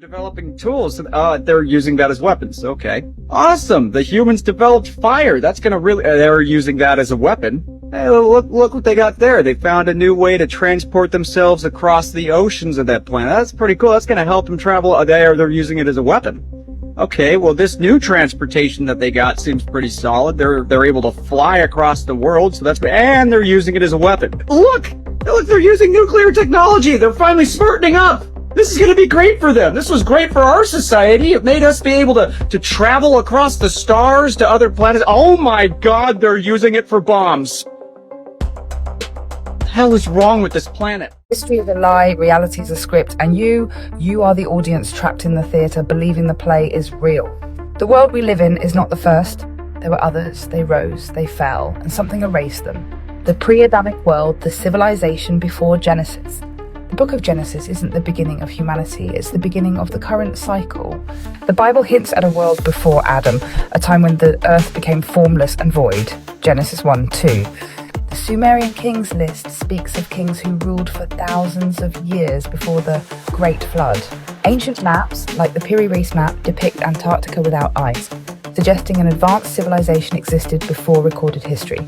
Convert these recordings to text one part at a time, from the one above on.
developing tools. They're using that as weapons. Okay. Awesome. The humans developed fire. That's gonna really, they're using that as a weapon. Hey, look what they got there. They found a new way to transport themselves across the oceans of that planet. That's pretty cool. That's gonna help them travel. They're using it as a weapon. Okay, well, this new transportation that they got seems pretty solid. They're able to fly across the world, so and they're using it as a weapon. Look, they're using nuclear technology. They're finally smartening up. This is going to be great for them. This was great for our society. It made us be able to travel across the stars to other planets. Oh my God, they're using it for bombs. What the hell is wrong with this planet? History is a lie, reality is a script, and you are the audience trapped in the theatre believing the play is real. The world we live in is not the first. There were others, they rose, they fell, and something erased them. The pre-Adamic world, the civilization before Genesis. The book of Genesis isn't the beginning of humanity, it's the beginning of the current cycle. The Bible hints at a world before Adam, a time when the earth became formless and void. Genesis 1:2. The Sumerian kings list speaks of kings who ruled for thousands of years before the Great Flood. Ancient maps, like the Piri-Reis map, depict Antarctica without ice, suggesting an advanced civilization existed before recorded history.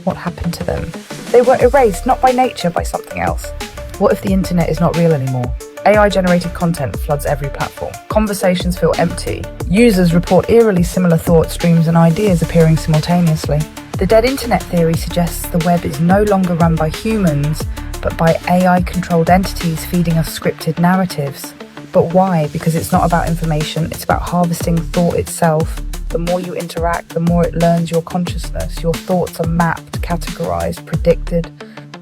What happened to them? They were erased, not by nature, by something else. What if the internet is not real anymore? AI-generated content floods every platform. Conversations feel empty. Users report eerily similar thoughts, streams, and ideas appearing simultaneously. The dead internet theory suggests the web is no longer run by humans, but by AI-controlled entities feeding us scripted narratives. But why? Because it's not about information, it's about harvesting thought itself. The more you interact, the more it learns your consciousness. Your thoughts are mapped, categorized, predicted.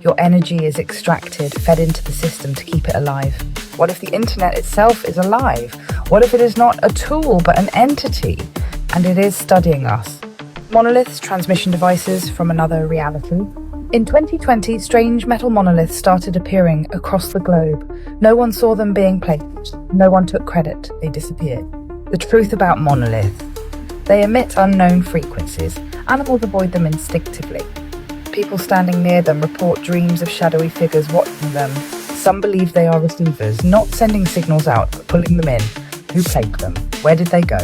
Your energy is extracted, fed into the system to keep it alive. What if the internet itself is alive? What if it is not a tool, but an entity? And it is studying us. Monoliths, transmission devices from another reality. In 2020, strange metal monoliths started appearing across the globe. No one saw them being placed. No one took credit. They disappeared. The truth about monoliths. They emit unknown frequencies. Animals avoid them instinctively. People standing near them report dreams of shadowy figures watching them. Some believe they are receivers, not sending signals out, but pulling them in. Who plagued them? Where did they go?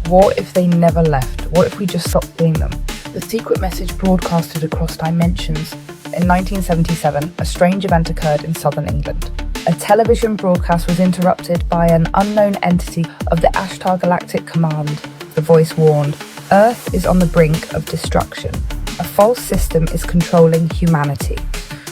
What if they never left? What if we just stopped seeing them? The secret message broadcasted across dimensions. In 1977, a strange event occurred in southern England. A television broadcast was interrupted by an unknown entity of the Ashtar Galactic Command. The voice warned, Earth is on the brink of destruction. A false system is controlling humanity.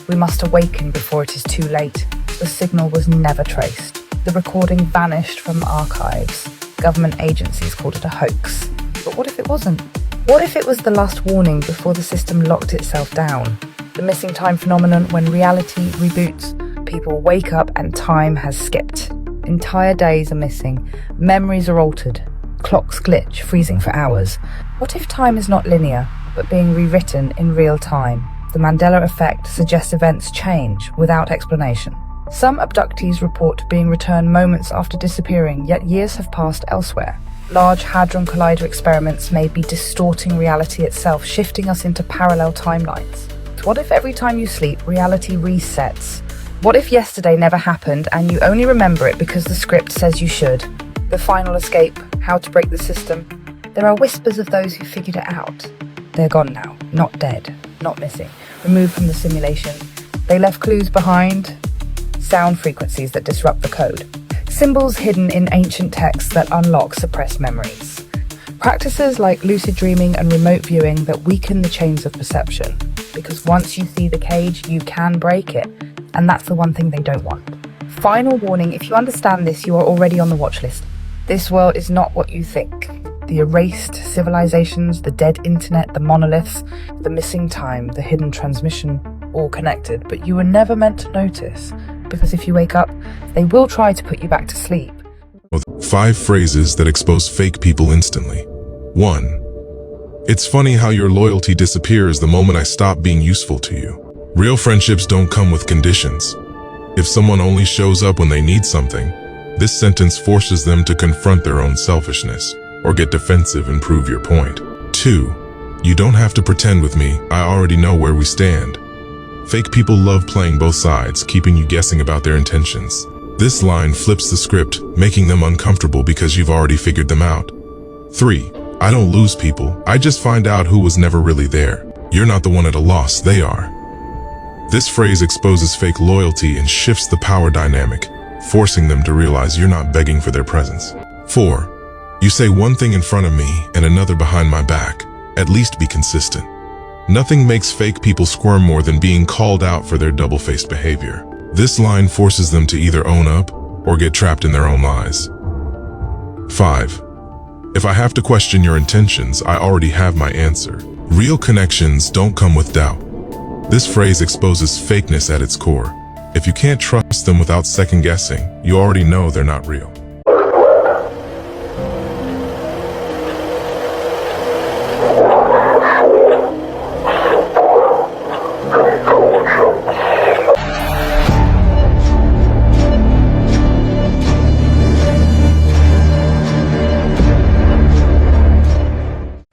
We must awaken before it is too late. The signal was never traced. The recording vanished from archives. Government agencies called it a hoax. But what if it wasn't? What if it was the last warning before the system locked itself down? The missing time phenomenon, when reality reboots, people wake up and time has skipped. Entire days are missing. Memories are altered. Clocks glitch, freezing for hours. What if time is not linear, but being rewritten in real time? The Mandela effect suggests events change without explanation. Some abductees report being returned moments after disappearing, yet years have passed elsewhere. Large Hadron Collider experiments may be distorting reality itself, shifting us into parallel timelines. What if every time you sleep, reality resets? What if yesterday never happened and you only remember it because the script says you should? The final escape, how to break the system. There are whispers of those who figured it out. They're gone now, not dead, not missing, removed from the simulation. They left clues behind, sound frequencies that disrupt the code, symbols hidden in ancient texts that unlock suppressed memories, practices like lucid dreaming and remote viewing that weaken the chains of perception, because once you see the cage, you can break it, and that's the one thing they don't want. Final warning, if you understand this, you are already on the watch list. This world is not what you think. The erased civilizations, the dead internet, the monoliths, the missing time, the hidden transmission, all connected, but you were never meant to notice, because if you wake up, they will try to put you back to sleep. 5 phrases that expose fake people instantly. 1. It's funny how your loyalty disappears the moment I stop being useful to you. Real friendships don't come with conditions. If someone only shows up when they need something, this sentence forces them to confront their own selfishness, or get defensive and prove your point. 2. You don't have to pretend with me, I already know where we stand. Fake people love playing both sides, keeping you guessing about their intentions. This line flips the script, making them uncomfortable because you've already figured them out. 3. I don't lose people, I just find out who was never really there. You're not the one at a loss, they are. This phrase exposes fake loyalty and shifts the power dynamic, forcing them to realize you're not begging for their presence. 4. You say one thing in front of me and another behind my back. At least be consistent. Nothing makes fake people squirm more than being called out for their double-faced behavior. This line forces them to either own up or get trapped in their own lies. 5. If I have to question your intentions, I already have my answer. Real connections don't come with doubt. This phrase exposes fakeness at its core. If you can't trust them without second-guessing, you already know they're not real.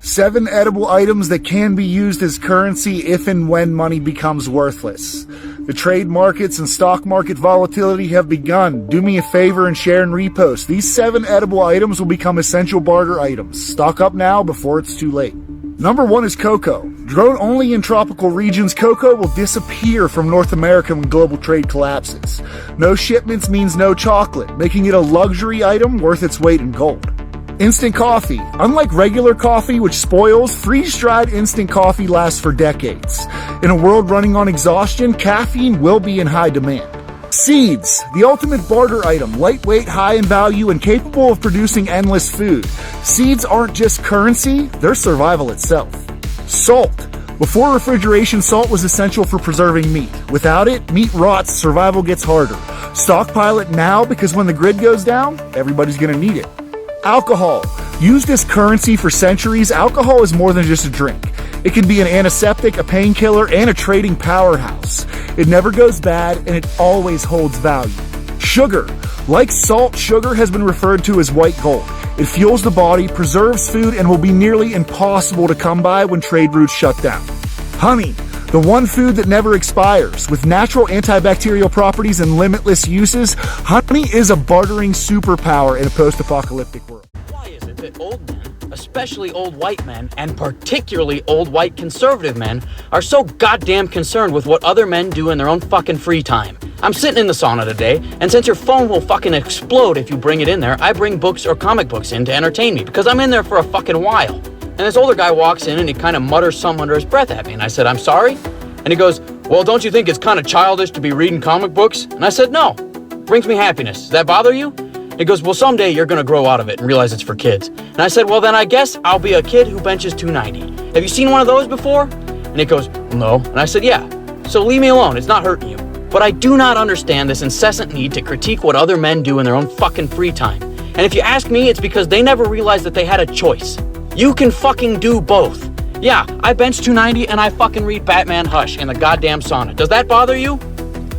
Seven edible items that can be used as currency if and when money becomes worthless. The trade markets and stock market volatility have begun. Do me a favor and share and repost. These 7 edible items will become essential barter items. Stock up now before it's too late. Number 1 is cocoa. Grown only in tropical regions, cocoa will disappear from North America when global trade collapses. No shipments means no chocolate, making it a luxury item worth its weight in gold. Instant coffee. Unlike regular coffee, which spoils, freeze-dried instant coffee lasts for decades. In a world running on exhaustion, caffeine will be in high demand. Seeds. The ultimate barter item. Lightweight, high in value, and capable of producing endless food. Seeds aren't just currency, they're survival itself. Salt. Before refrigeration, salt was essential for preserving meat. Without it, meat rots, survival gets harder. Stockpile it now because when the grid goes down, everybody's gonna need it. Alcohol. Used as currency for centuries, alcohol is more than just a drink. It can be an antiseptic, a painkiller, and a trading powerhouse. It never goes bad, and it always holds value. Sugar. Like salt, sugar has been referred to as white gold. It fuels the body, preserves food, and will be nearly impossible to come by when trade routes shut down. Honey. The one food that never expires. With natural antibacterial properties and limitless uses, honey is a bartering superpower in a post-apocalyptic world. Why is it that old men, especially old white men, and particularly old white conservative men, are so goddamn concerned with what other men do in their own fucking free time? I'm sitting in the sauna today, and since your phone will fucking explode if you bring it in there, I bring books or comic books in to entertain me, because I'm in there for a fucking while. And this older guy walks in and he kind of mutters something under his breath at me. And I said, I'm sorry? And he goes, well, don't you think it's kind of childish to be reading comic books? And I said, no. Brings me happiness. Does that bother you? And he goes, well, someday you're going to grow out of it and realize it's for kids. And I said, well, then I guess I'll be a kid who benches 290. Have you seen one of those before? And he goes, no. And I said, yeah. So leave me alone. It's not hurting you. But I do not understand this incessant need to critique what other men do in their own fucking free time. And if you ask me, it's because they never realized that they had a choice. You can fucking do both. Yeah, I bench 290 and I fucking read Batman Hush in the goddamn sauna. Does that bother you?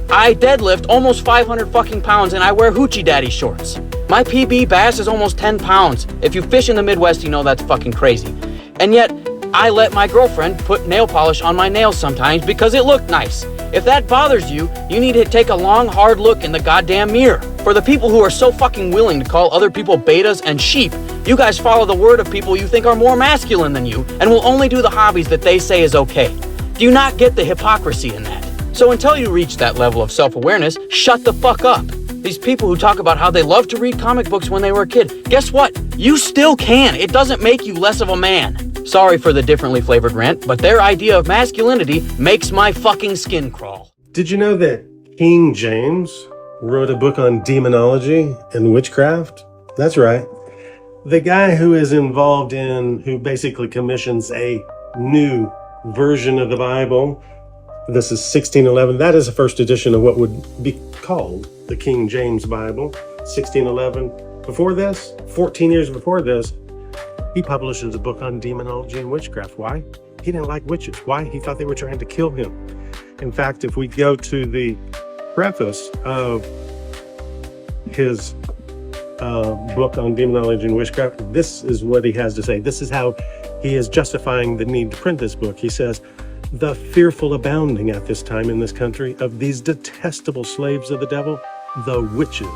I deadlift almost 500 fucking pounds and I wear Hoochie Daddy shorts. My PB bass is almost 10 pounds. If you fish in the Midwest, you know that's fucking crazy. And yet, I let my girlfriend put nail polish on my nails sometimes because it looked nice. If that bothers you, you need to take a long, hard look in the goddamn mirror. For the people who are so fucking willing to call other people betas and sheep, you guys follow the word of people you think are more masculine than you and will only do the hobbies that they say is okay. Do you not get the hypocrisy in that? So until you reach that level of self-awareness, shut the fuck up. These people who talk about how they love to read comic books when they were a kid, guess what? You still can. It doesn't make you less of a man. Sorry for the differently flavored rant, but their idea of masculinity makes my fucking skin crawl. Did you know that King James wrote a book on demonology and witchcraft? That's right. The guy who is involved who basically commissions a new version of the Bible. This is 1611. That is the first edition of what would be called the King James Bible, 1611. Before this, 14 years before this, he publishes a book on demonology and witchcraft. Why? He didn't like witches. Why? He thought they were trying to kill him. In fact, if we go to the preface of his book on demonology and witchcraft, this is what he has to say. This is how he is justifying the need to print this book. He says, the fearful abounding at this time in this country of these detestable slaves of the devil, the witches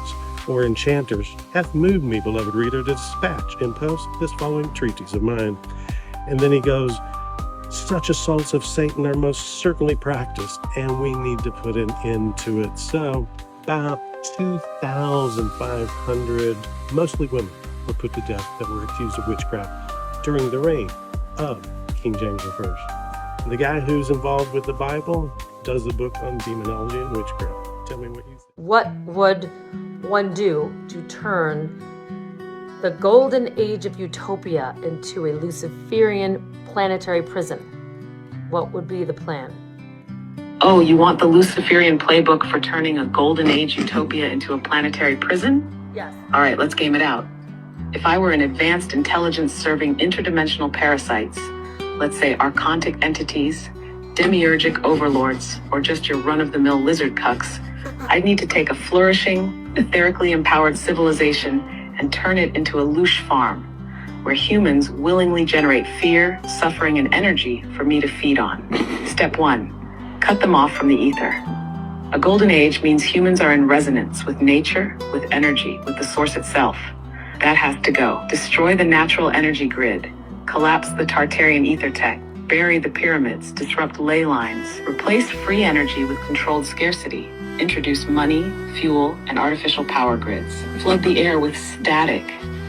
or enchanters hath moved me, beloved reader, to dispatch in post this following treatise of mine. And then he goes, such assaults of Satan are most certainly practiced, and we need to put an end to it. So about 2,500, mostly women, were put to death that were accused of witchcraft during the reign of King James I. The guy who's involved with the Bible does a book on demonology and witchcraft. Tell me what you think. What would one do to turn the golden age of utopia into a Luciferian planetary prison? What would be the plan? Oh, you want the Luciferian playbook for turning a golden age utopia into a planetary prison? Yes. All right, let's game it out. If I were an advanced intelligence serving interdimensional parasites, let's say archontic entities, demiurgic overlords, or just your run-of-the-mill lizard cucks, I'd need to take a flourishing, etherically empowered civilization and turn it into a louche farm, where humans willingly generate fear, suffering, and energy for me to feed on. Step 1, cut them off from the ether. A golden age means humans are in resonance with nature, with energy, with the source itself. That has to go. Destroy the natural energy grid, collapse the Tartarian ether tech, bury the pyramids, disrupt ley lines, replace free energy with controlled scarcity, introduce money, fuel, and artificial power grids, flood the air with static,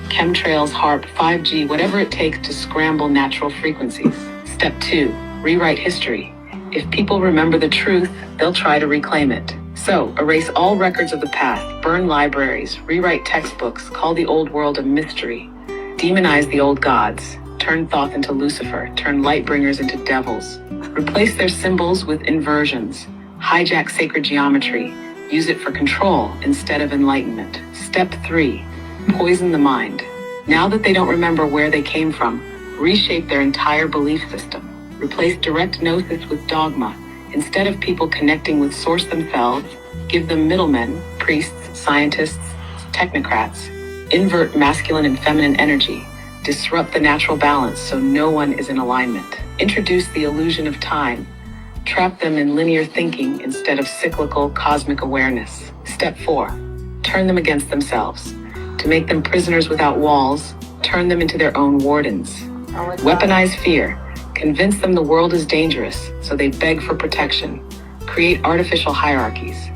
chemtrails, HARP, 5G, whatever it takes to scramble natural frequencies. Step 2, rewrite history. If people remember the truth, they'll try to reclaim it. So, erase all records of the past, burn libraries, rewrite textbooks, call the old world a mystery, demonize the old gods, turn Thoth into Lucifer, turn light-bringers into devils, replace their symbols with inversions, hijack sacred geometry, use it for control instead of enlightenment. Step 3, poison the mind. Now that they don't remember where they came from, reshape their entire belief system. Replace direct gnosis with dogma. Instead of people connecting with source themselves, give them middlemen, priests, scientists, technocrats. Invert masculine and feminine energy. Disrupt the natural balance so no one is in alignment. Introduce the illusion of time. Trap them in linear thinking instead of cyclical cosmic awareness. Step 4, turn them against themselves. To make them prisoners without walls, turn them into their own wardens. Weaponize fear. Convince them the world is dangerous, so they beg for protection. Create artificial hierarchies.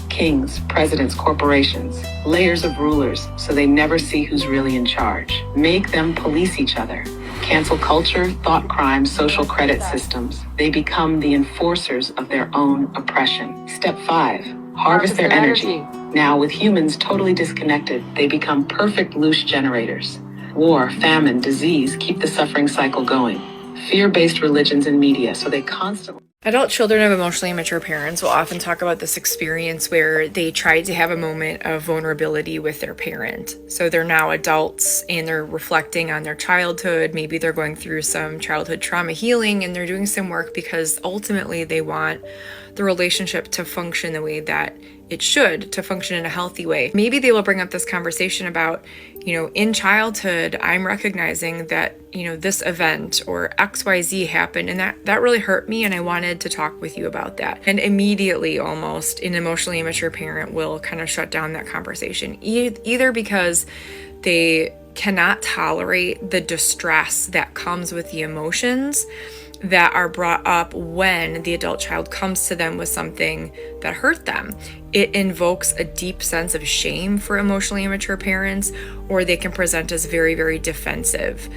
Kings, presidents, corporations, layers of rulers, so they never see who's really in charge. Make them police each other. Cancel culture, thought crime, social credit systems. They become the enforcers of their own oppression. Step 5, harvest their energy. Now, with humans totally disconnected, they become perfect louche generators. War, famine, disease keep the suffering cycle going. Fear-based religions and media, so they constantly... Adult children of emotionally immature parents will often talk about this experience where they tried to have a moment of vulnerability with their parent. So they're now adults and they're reflecting on their childhood. Maybe they're going through some childhood trauma healing and they're doing some work because ultimately they want the relationship to function the way that it should, to function in a healthy way. Maybe they will bring up this conversation about, in childhood, I'm recognizing that, this event or XYZ happened and that really hurt me and I wanted to talk with you about that. And immediately, almost, an emotionally immature parent will kind of shut down that conversation, either because they cannot tolerate the distress that comes with the emotions that are brought up when the adult child comes to them with something that hurt them. It invokes a deep sense of shame for emotionally immature parents, or they can present as very, very defensive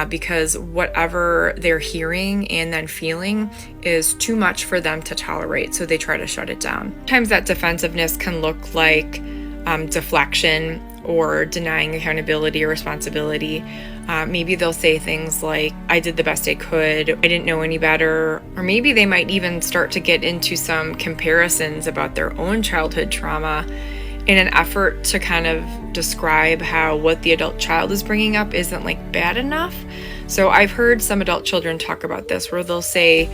because whatever they're hearing and then feeling is too much for them to tolerate, so they try to shut it down. Sometimes that defensiveness can look like deflection or denying accountability or responsibility. Maybe they'll say things like, I did the best I could, I didn't know any better, or maybe they might even start to get into some comparisons about their own childhood trauma in an effort to kind of describe how what the adult child is bringing up isn't bad enough. So I've heard some adult children talk about this where they'll say,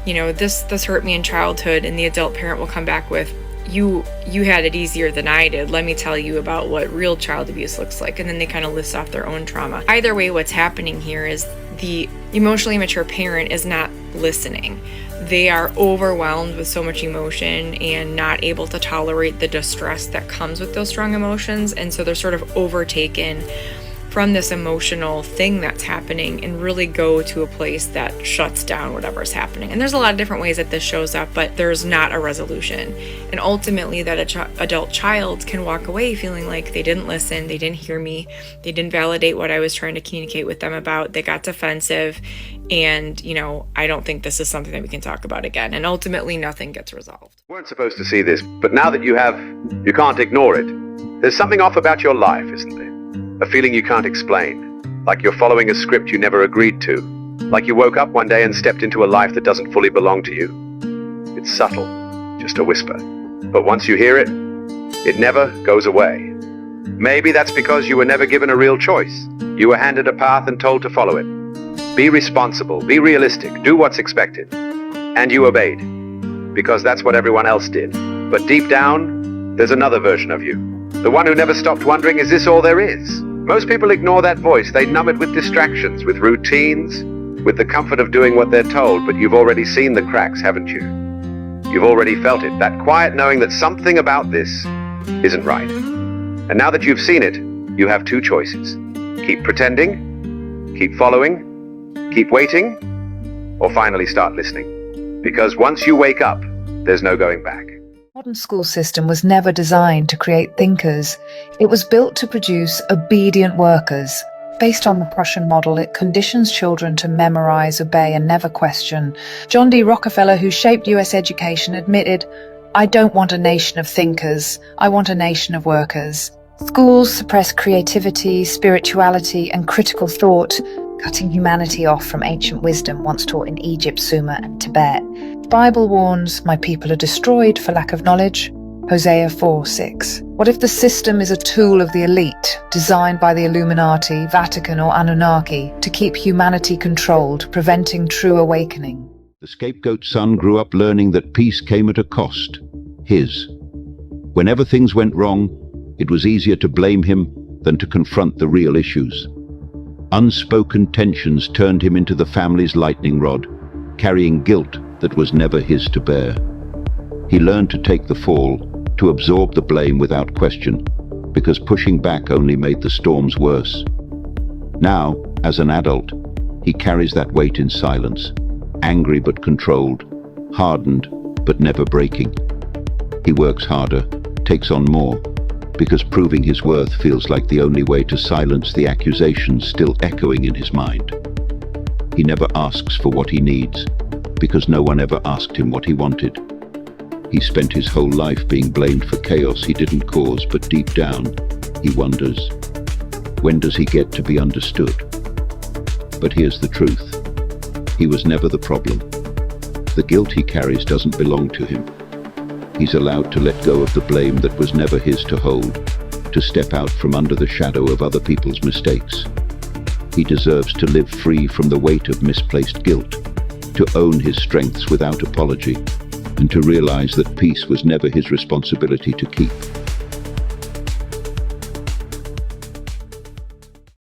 this hurt me in childhood, and the adult parent will come back with, you had it easier than I did. Let me tell you about what real child abuse looks like. And then they kind of list off their own trauma. Either way, what's happening here is the emotionally immature parent is not listening. They are overwhelmed with so much emotion and not able to tolerate the distress that comes with those strong emotions. And so they're sort of overtaken from this emotional thing that's happening and really go to a place that shuts down whatever's happening. And there's a lot of different ways that this shows up, but there's not a resolution. And ultimately that adult child can walk away feeling like they didn't listen, they didn't hear me, they didn't validate what I was trying to communicate with them about, they got defensive, and, I don't think this is something that we can talk about again. And ultimately nothing gets resolved. You weren't supposed to see this, but now that you have, you can't ignore it. There's something off about your life, isn't there? A feeling you can't explain, like you're following a script you never agreed to, like you woke up one day and stepped into a life that doesn't fully belong to you. It's subtle, just a whisper. But once you hear it, it never goes away. Maybe that's because you were never given a real choice. You were handed a path and told to follow it. Be responsible, be realistic, do what's expected. And you obeyed, because that's what everyone else did. But deep down, there's another version of you. The one who never stopped wondering, is this all there is? Most people ignore that voice. They numb it with distractions, with routines, with the comfort of doing what they're told, but you've already seen the cracks, haven't you? You've already felt it, that quiet knowing that something about this isn't right. And now that you've seen it, you have two choices. Keep pretending, keep following, keep waiting, or finally start listening. Because once you wake up, there's no going back. The modern school system was never designed to create thinkers. It was built to produce obedient workers. Based on the Prussian model, it conditions children to memorize, obey, and never question. John D. Rockefeller, who shaped US education, admitted, "I don't want a nation of thinkers. I want a nation of workers." Schools suppress creativity, spirituality, and critical thought, cutting humanity off from ancient wisdom once taught in Egypt, Sumer, and Tibet. The Bible warns, "My people are destroyed for lack of knowledge." Hosea 4:6. What if the system is a tool of the elite, designed by the Illuminati, Vatican, or Anunnaki, to keep humanity controlled, preventing true awakening? The scapegoat's son grew up learning that peace came at a cost, his. Whenever things went wrong, it was easier to blame him than to confront the real issues. Unspoken tensions turned him into the family's lightning rod, carrying guilt that was never his to bear. He learned to take the fall, to absorb the blame without question, because pushing back only made the storms worse. Now, as an adult, he carries that weight in silence, angry but controlled, hardened but never breaking. He works harder, takes on more, because proving his worth feels like the only way to silence the accusations still echoing in his mind. He never asks for what he needs, because no one ever asked him what he wanted. He spent his whole life being blamed for chaos he didn't cause, but deep down, he wonders, when does he get to be understood? But here's the truth. He was never the problem. The guilt he carries doesn't belong to him. He's allowed to let go of the blame that was never his to hold, to step out from under the shadow of other people's mistakes. He deserves to live free from the weight of misplaced guilt, to own his strengths without apology, and to realize that peace was never his responsibility to keep.